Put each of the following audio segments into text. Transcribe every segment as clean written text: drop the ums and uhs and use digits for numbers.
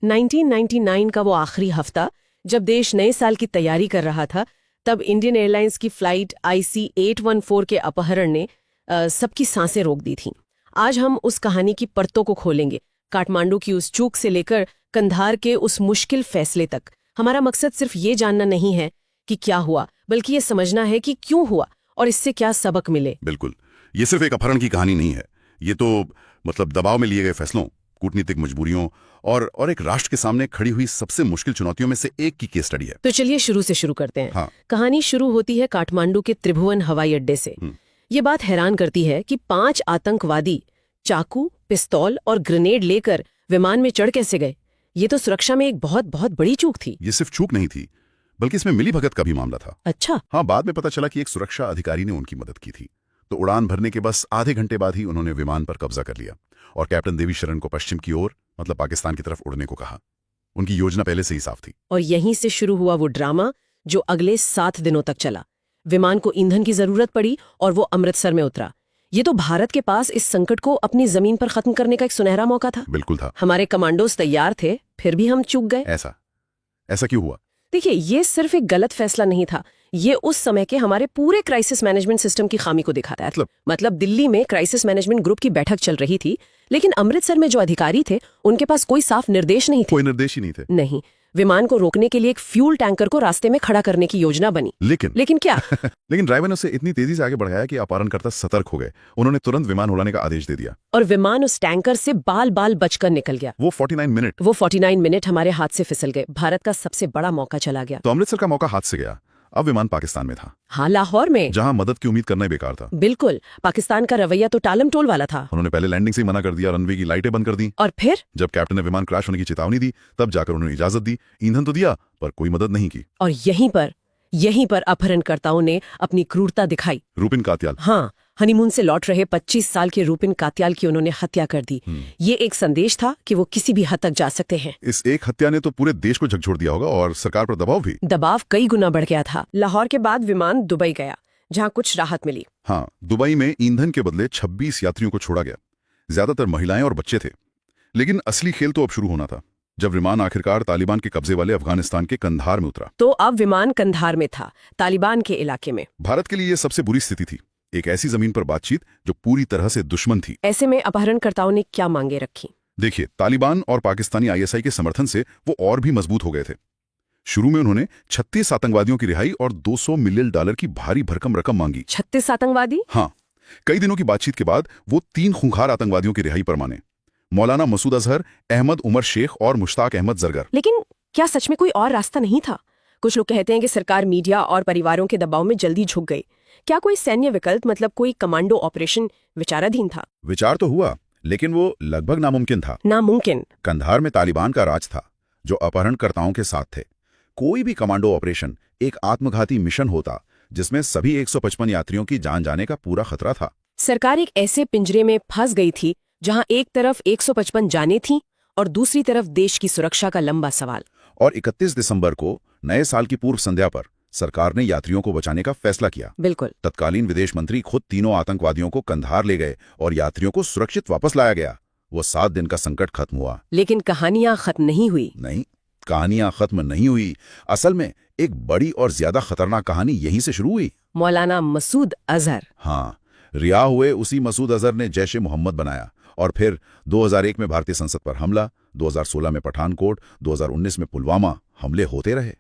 1999 का वो आखिरी हफ्ता जब देश नए साल की तैयारी कर रहा था, तब इंडियन एयरलाइंस की फ्लाइट IC-814 के अपहरण ने सबकी सांसें रोक दी थीं। आज हम उस कहानी की परतों को खोलेंगे, काठमांडू की उस चूक से लेकर कंधार के उस मुश्किल फैसले तक। हमारा मकसद सिर्फ ये जानना नहीं है कि क्या हुआ, बल्कि ये समझना है कि क्यों हुआ और इससे क्या सबक मिले। बिल्कुल, ये सिर्फ एक अपहरण की कहानी नहीं है। ये तो दबाव में लिए गए फैसलों, कूटनीतिक मजबूरियों और एक राष्ट्र के सामने खड़ी हुई सबसे मुश्किल चुनौतियों में से एक की केस स्टडी है। तो चलिए शुरू से शुरू करते हैं। हाँ। कहानी शुरू होती है काठमांडू के त्रिभुवन हवाई अड्डे से। ये बात हैरान करती है कि 5 आतंकवादी चाकू, पिस्तौल और ग्रेनेड लेकर विमान में चढ़ कैसे गए। ये तो सुरक्षा में एक बहुत बहुत बड़ी चूक थी। ये सिर्फ चूक नहीं थी, बल्कि इसमें मिलीभगत का भी मामला था। अच्छा। हाँ, बाद में पता चला कि एक सुरक्षा अधिकारी ने उनकी मदद की थी। तो उड़ान भरने के बस आधे घंटे बाद ही उन्होंने विमान पर कब्जा कर लिया और कैप्टन देवी शरण को पश्चिम की ओर, पाकिस्तान की तरफ उड़ने को कहा। उनकी योजना पहले से ही साफ थी। और यहीं से शुरू हुआ वो ड्रामा जो अगले 7 दिनों तक चला। विमान को ईंधन की जरूरत पड़ी और वो अमृतसर में उतरा। ये तो भारत के पास इस संकट को अपनी जमीन पर खत्म करने का एक सुनहरा मौका था। बिल्कुल था। हमारे कमांडोज तैयार थे, फिर भी हम चूक गए। ऐसा क्यों हुआ? देखिए, ये सिर्फ एक गलत फैसला नहीं था, ये उस समय के हमारे पूरे क्राइसिस मैनेजमेंट सिस्टम की खामी को दिखाता है। मतलब दिल्ली में क्राइसिस मैनेजमेंट ग्रुप की बैठक चल रही थी, लेकिन अमृतसर में जो अधिकारी थे उनके पास कोई साफ निर्देश नहीं थे। कोई निर्देश ही नहीं थे। नहीं, विमान को रोकने के लिए एक फ्यूल टैंकर को रास्ते में खड़ा करने की योजना बनी। लेकिन क्या? लेकिन ड्राइवर ने उसे इतनी तेजी से आगे बढ़ाया कि अपहरणकर्ता सतर्क हो गए। उन्होंने तुरंत विमान उड़ाने का आदेश दे दिया और विमान उस टैंकर से बाल बाल बचकर निकल गया। वो 49 मिनट हमारे हाथ से फिसल गए। भारत का सबसे बड़ा मौका चला गया। तो अमृतसर का मौका हाथ से गया। अब विमान पाकिस्तान में था। हाँ, लाहौर में, जहां मदद की उम्मीद करना ही बेकार था। बिल्कुल। पाकिस्तान का रवैया तो टालम टोल वाला था। उन्होंने पहले लैंडिंग से ही मना कर दिया, रनवे की लाइटें बंद कर दी। और फिर जब कैप्टन ने विमान क्रैश होने की चेतावनी दी, तब जाकर उन्होंने इजाजत दी। ईंधन तो दिया, पर कोई मदद नहीं की। और यहीं पर अपहरणकर्ताओं ने अपनी क्रूरता दिखाई। रूपिन कात्याल। हाँ, हनीमून से लौट रहे 25 साल के रूपिन कात्याल की उन्होंने हत्या कर दी। ये एक संदेश था कि वो किसी भी हद तक जा सकते हैं। इस एक हत्या ने तो पूरे देश को झकझोर दिया होगा और सरकार पर दबाव भी। दबाव कई गुना बढ़ गया था। लाहौर के बाद विमान दुबई गया, जहाँ कुछ राहत मिली। हाँ, दुबई में ईंधन के बदले 26 यात्रियों को छोड़ा गया। ज्यादातर महिलाएं और बच्चे थे। लेकिन असली खेल तो अब शुरू होना था, जब विमान आखिरकार तालिबान के कब्जे वाले अफगानिस्तान के कंधार में उतरा। तो अब विमान कंधार में था, तालिबान के इलाके में। भारत के लिए यह सबसे बुरी स्थिति थी, एक ऐसी जमीन पर बातचीत जो पूरी तरह से दुश्मन थी। ऐसे में अपहरणकर्ताओं ने क्या मांगे रखी? देखिए, तालिबान और पाकिस्तानी ISI के समर्थन से वो और भी मजबूत हो गए थे। शुरू में उन्होंने 36 आतंकवादियों की रिहाई और $200 मिलियन की भारी भरकम रकम मांगी। 36 आतंकवादी? हाँ। कई दिनों की बातचीत के बाद वो 3 खूंखार आतंकवादियों की रिहाई पर माने, मौलाना मसूद अजहर, अहमद उमर शेख और मुश्ताक अहमद जरगर। लेकिन क्या सच में कोई और रास्ता नहीं था? कुछ लोग कहते हैं कि सरकार मीडिया और परिवारों के दबाव में जल्दी झुक गई। क्या कोई सैन्य विकल्प, कोई कमांडो ऑपरेशन विचाराधीन था? विचार तो हुआ, लेकिन वो लगभग नामुमकिन था। नामुमकिन? कंधार में तालिबान का राज था, जो अपहरणकर्ताओं के साथ थे। कोई भी कमांडो ऑपरेशन एक आत्मघाती मिशन होता, जिसमें सभी 155 यात्रियों की जान जाने का पूरा खतरा था। सरकार एक ऐसे पिंजरे में फंस गई थी, जहां एक तरफ 155 जानें थीं और दूसरी तरफ देश की सुरक्षा का लंबा सवाल। और 31 दिसंबर को, नए साल की पूर्व संध्या पर, सरकार ने यात्रियों को बचाने का फैसला किया। बिल्कुल। तत्कालीन विदेश मंत्री खुद तीनों आतंकवादियों को कंधार ले गए और यात्रियों को सुरक्षित वापस लाया गया। वो 7 दिन का संकट खत्म हुआ। लेकिन कहानियां खत्म नहीं हुई। नहीं, कहानियां खत्म नहीं हुई। असल में एक बड़ी और ज्यादा खतरनाक कहानी यहीं से शुरू हुई। मौलाना मसूद अजहर। हाँ, रिहा हुए उसी मसूद अजहर ने जैश-ए-मोहम्मद बनाया और फिर 2001 में भारतीय संसद पर हमला, 2016 में पठानकोट, 2019 में पुलवामा हमले होते रहे।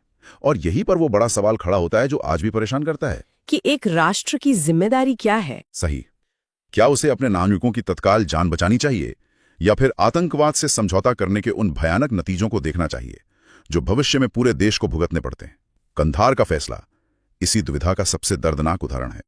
और यहीं पर वो बड़ा सवाल खड़ा होता है जो आज भी परेशान करता है कि एक राष्ट्र की जिम्मेदारी क्या है? सही, क्या उसे अपने नागरिकों की तत्काल जान बचानी चाहिए, या फिर आतंकवाद से समझौता करने के उन भयानक नतीजों को देखना चाहिए जो भविष्य में पूरे देश को भुगतने पड़ते हैं? कंधार का फैसला इसी दुविधा का सबसे दर्दनाक उदाहरण है।